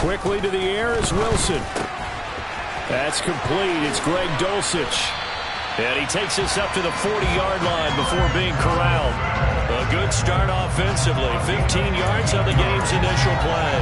Quickly to the air is Wilson. That's complete. It's Greg Dulcich. And he takes us up to the 40-yard line before being corralled. A good start offensively. 15 yards on the game's initial play.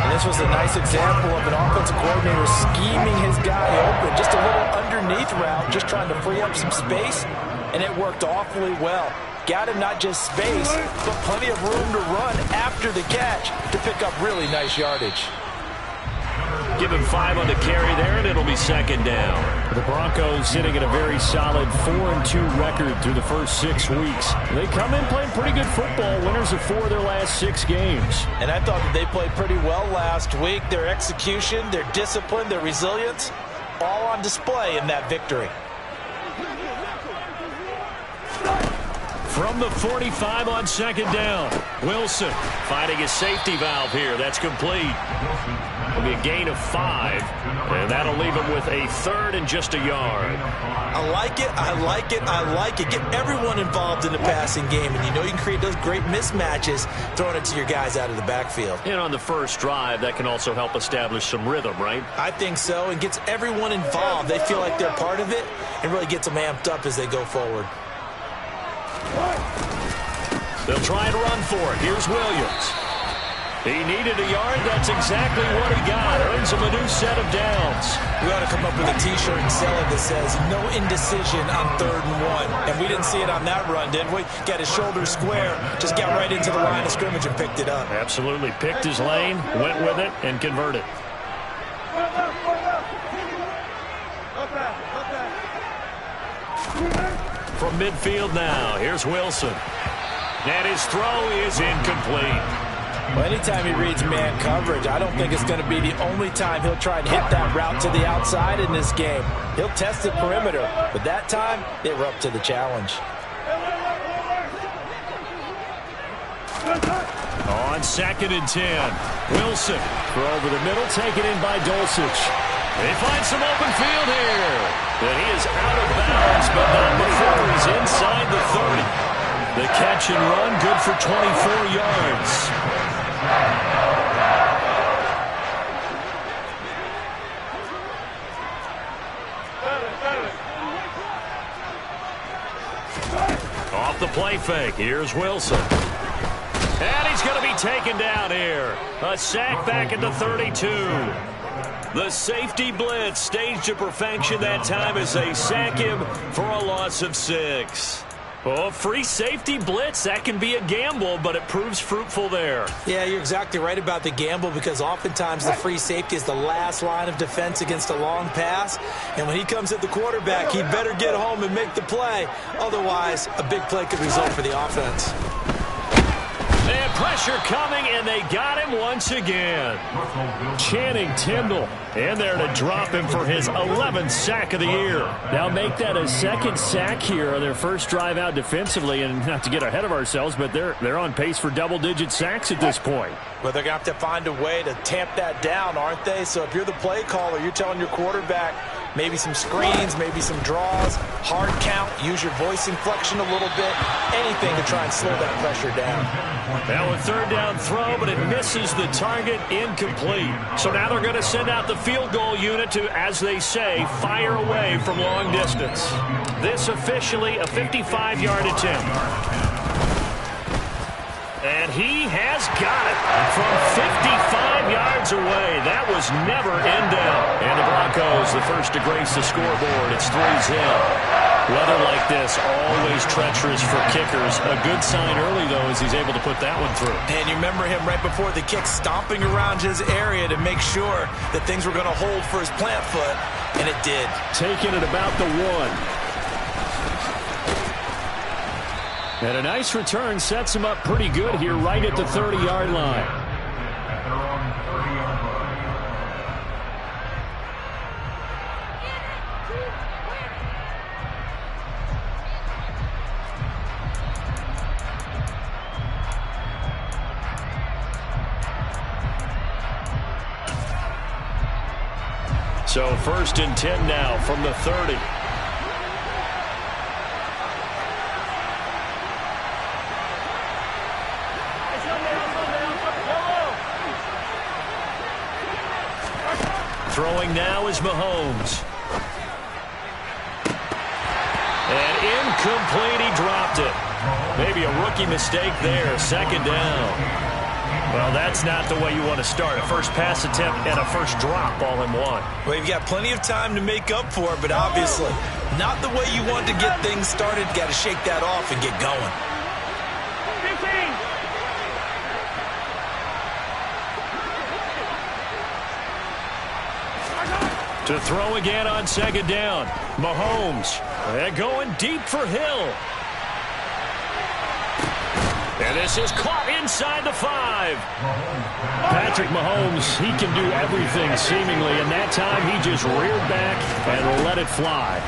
And this was a nice example of an offensive coordinator scheming his guy open. Just a little underneath route, just trying to free up some space, and it worked awfully well. Got him not just space, but plenty of room to run after the catch to pick up really nice yardage. Give him 5 on the carry there, and it'll be second down. The Broncos sitting at a very solid 4-2 record through the first 6 weeks. They come in playing pretty good football, winners of 4 of their last 6 games. And I thought that they played pretty well last week. Their execution, their discipline, their resilience, all on display in that victory. From the 45 on second down, Wilson finding his safety valve here. That's complete. It'll be a gain of 5, and that'll leave him with a third and just a yard. I like it, I like it, I like it. Get everyone involved in the passing game, and you know you can create those great mismatches throwing it to your guys out of the backfield. And on the first drive, that can also help establish some rhythm, right? I think so, and gets everyone involved. They feel like they're part of it, and really gets them amped up as they go forward. They'll try and run for it. Here's Williams. He needed a yard. That's exactly what he got. Earns him a new set of downs. We ought to come up with a T-shirt and sell it that says, no indecision on 3rd and 1. And we didn't see it on that run, did we? Got his shoulders square, just got right into the line of scrimmage and picked it up. Absolutely. Picked his lane, went with it, and converted. From midfield now, here's Wilson. And his throw is incomplete. Well, anytime he reads man coverage, I don't think it's going to be the only time he'll try and hit that route to the outside in this game. He'll test the perimeter, but that time, they were up to the challenge. On 2nd and 10, Wilson throw over the middle, taken in by Dulcich. They find some open field here. And he is out of bounds, but not before he's inside the 30. The catch and run, good for 24 yards. Off the play fake, here's Wilson. And he's going to be taken down here. A sack back at the 32. The safety blitz staged to perfection that time as they sack him for a loss of 6. Oh, free safety blitz, that can be a gamble, but it proves fruitful there. Yeah, you're exactly right about the gamble because oftentimes the free safety is the last line of defense against a long pass. And when he comes at the quarterback, he better get home and make the play. Otherwise, a big play could result for the offense. And pressure coming, and they got him once again. Channing Tindall in there to drop him for his 11th sack of the year. Now make that a 2nd sack here on their first drive out defensively, and not to get ahead of ourselves, but they're on pace for double-digit sacks at this point. Well, they're going to have to find a way to tamp that down, aren't they? So if you're the play caller, you're telling your quarterback maybe some screens, maybe some draws, hard count, use your voice inflection a little bit, anything to try and slow that pressure down. Now a 3rd down throw, but it misses the target, incomplete. So now they're going to send out the field goal unit to, as they say, fire away from long distance. This officially a 55-yard attempt. And he has got it from 55 yards away. That was never in doubt. And the Broncos, the first to grace the scoreboard. It's 3-0. Weather like this, always treacherous for kickers. A good sign early, though, as he's able to put that one through. And you remember him right before the kick stomping around his area to make sure that things were going to hold for his plant foot, and it did. Taking it about the 1. And a nice return sets him up pretty good here right at the 30-yard line. So 1st and 10 now from the 30. Throwing now is Mahomes. And incomplete, he dropped it. Maybe a rookie mistake there, second down. Well, that's not the way you want to start. A first pass attempt and a first drop all in one. Well, you've got plenty of time to make up for it, but obviously not the way you want to get things started. Got to shake that off and get going. 15. To throw again on second down. Mahomes. They're going deep for Hill. And this is caught inside the 5. Patrick Mahomes, he can do everything seemingly, and that time he just reared back and let it fly.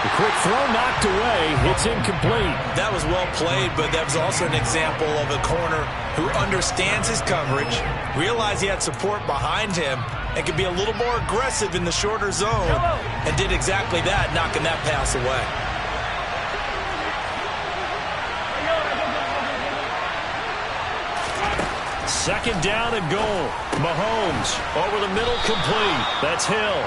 The quick throw knocked away. It's incomplete. That was well played, but that was also an example of a corner who understands his coverage, realized he had support behind him, and could be a little more aggressive in the shorter zone, and did exactly that, knocking that pass away. Second down and goal. Mahomes over the middle, complete. That's Hill.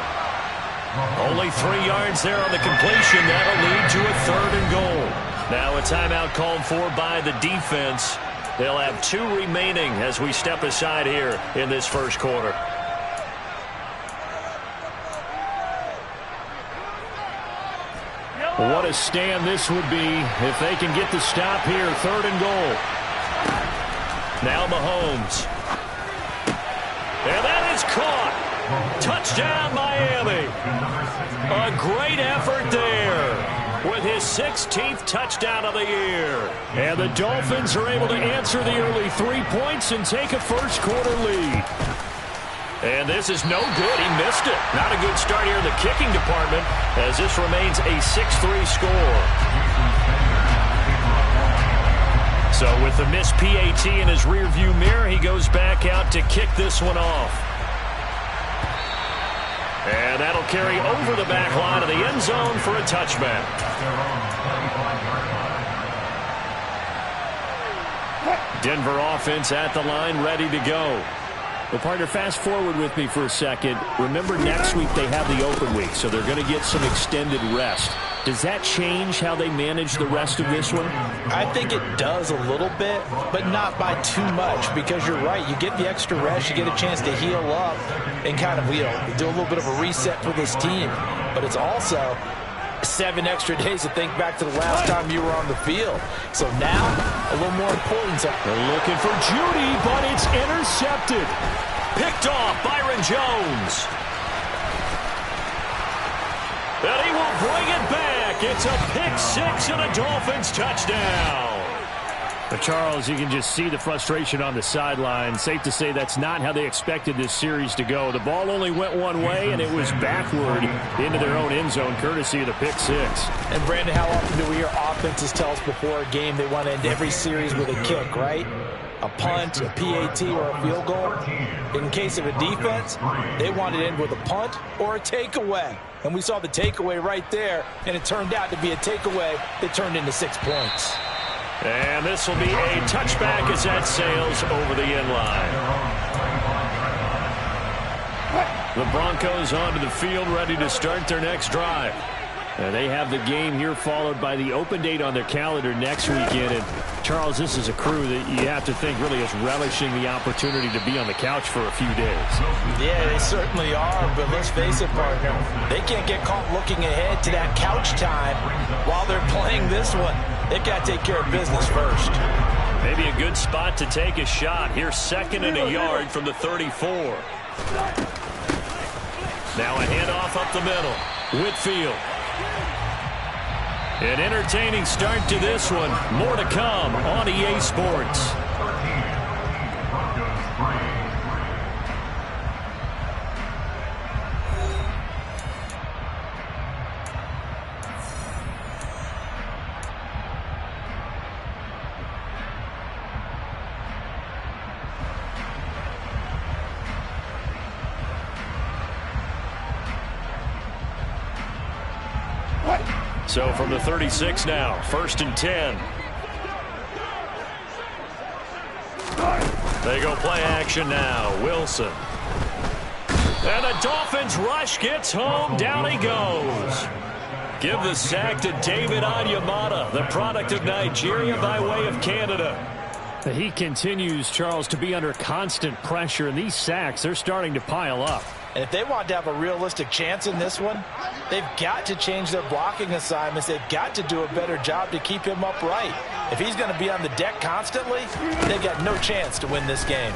Only 3 yards there on the completion. That'll lead to a third and goal. Now a timeout called for by the defense. They'll have 2 remaining as we step aside here in this first quarter. What a stand this would be if they can get the stop here. Third and goal. Now Mahomes. And that is caught. Touchdown, Miami. A great effort there with his 16th touchdown of the year. And the Dolphins are able to answer the early 3 points and take a first quarter lead. And this is no good. He missed it. Not a good start here in the kicking department as this remains a 6-3 score. So with the missed PAT in his rearview mirror, he goes back out to kick this one off. And that'll carry over the back line of the end zone for a touchback. Denver offense at the line, ready to go. Well, partner, fast forward with me for a second. Remember, next week they have the open week, so they're going to get some extended rest. Does that change how they manage the rest of this one? I think it does a little bit, but not by too much, because you're right. You get the extra rest, you get a chance to heal up and kind of, do a little bit of a reset for this team. But it's also 7 extra days to think back to the last time you were on the field. So now, a little more important. They're looking for Judy, but it's intercepted. Picked off Byron Jones. And he will bring it back. It's a pick 6 and a Dolphins touchdown. But Charles, you can just see the frustration on the sideline. Safe to say that's not how they expected this series to go. The ball only went one way, and it was backward into their own end zone, courtesy of the pick 6. And, Brandon, how often do we hear offenses tell us before a game they want to end every series with a kick, right? A punt, a PAT, or a field goal. In case of a defense, they want to end with a punt or a takeaway. And we saw the takeaway right there, and it turned out to be a takeaway that turned into 6 points. And this will be a touchback as that sails over the end line. The Broncos onto the field, ready to start their next drive. They have the game here followed by the open date on their calendar next weekend. And Charles, this is a crew that you have to think really is relishing the opportunity to be on the couch for a few days. Yeah, they certainly are, but let's face it, partner. They can't get caught looking ahead to that couch time while they're playing this one. They've got to take care of business first. Maybe a good spot to take a shot. Here's 2nd and a yard from the 34. Now a handoff up the middle. Whitfield. An entertaining start to this one. More to come on EA Sports. So from the 36 now, 1st and 10. They go play action now. Wilson. And the Dolphins rush gets home. Down he goes. Give the sack to David Onyemata, the product of Nigeria by way of Canada. He continues, Charles, to be under constant pressure, and these sacks, they're starting to pile up. And if they want to have a realistic chance in this one, they've got to change their blocking assignments. They've got to do a better job to keep him upright. If he's going to be on the deck constantly, they've got no chance to win this game.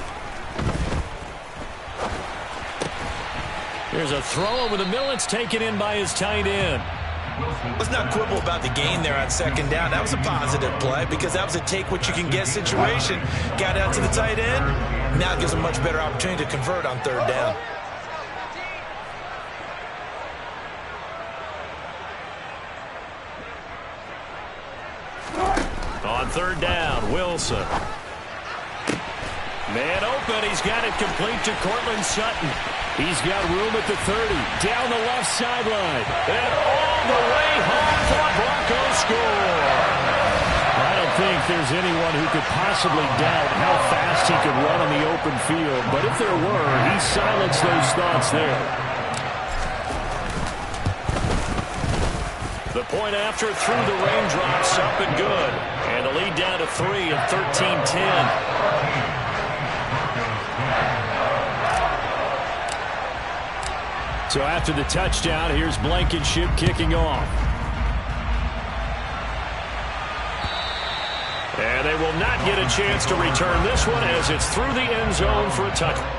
Here's a throw over the middle. It's taken in by his tight end. Let's not quibble about the gain there on second down. That was a positive play because that was a take-what-you-can-get situation. Got out to the tight end. Now it gives them a much better opportunity to convert on third down. On third down, Wilson. Man open. He's got it complete to Cortland Sutton. He's got room at the 30, down the left sideline. And all the way home for a Broncos score. I don't think there's anyone who could possibly doubt how fast he could run on the open field. But if there were, he silenced those thoughts there. The point after through the raindrops up and good. And the lead down to 3 at 13-10. So after the touchdown, here's Blankenship kicking off. And they will not get a chance to return this one as it's through the end zone for a touchdown.